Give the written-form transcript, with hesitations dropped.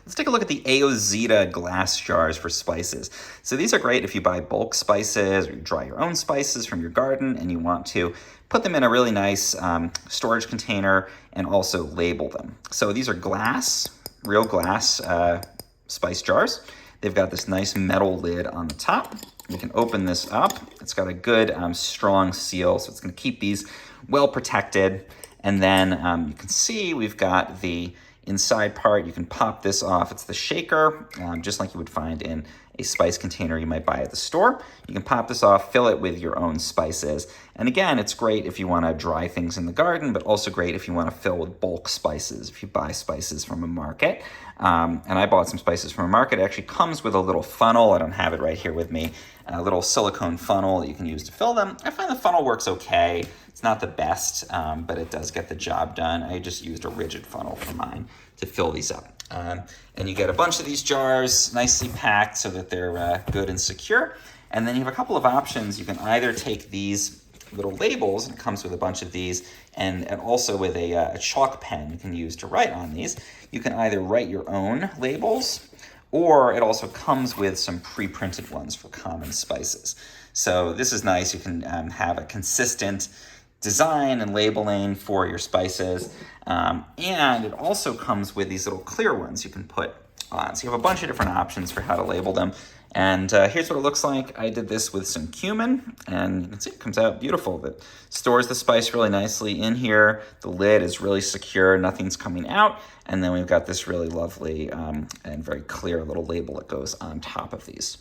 Let's take a look at the Aozita glass jars for spices. So these are great if you buy bulk spices or you dry your own spices from your garden and you want to put them in a really nice storage container and also label them. So these are glass, real glass spice jars. They've got this nice metal lid on the top. You can open this up. It's got a good strong seal, so it's going to keep these well protected. And then you can see we've got the inside part. You can pop this off. It's the shaker, just like you would find in a spice container you might buy at the store. You can pop this off, fill it with your own spices. And again, it's great if you want to dry things in the garden, but also great if you want to fill with bulk spices, if you buy spices from a market. And I bought some spices from a market. It actually comes with a little funnel. I don't have it right here with me. A little silicone funnel that you can use to fill them. I find the funnel works okay. It's not the best, but it does get the job done. I just used a rigid funnel for mine to fill these up. And you get a bunch of these jars nicely packed so that they're good and secure. And then you have a couple of options. You can either take these little labels, and it comes with a bunch of these, and also with a chalk pen you can use to write on these. You can either write your own labels, or it also comes with some pre-printed ones for common spices. So this is nice. You can have a consistent design and labeling for your spices. And it also comes with these little clear ones you can put on. So you have a bunch of different options for how to label them. And here's what it looks like. I did this with some cumin, and you can see it comes out beautiful. It stores the spice really nicely in here. The lid is really secure, nothing's coming out. And then we've got this really lovely and very clear little label that goes on top of these.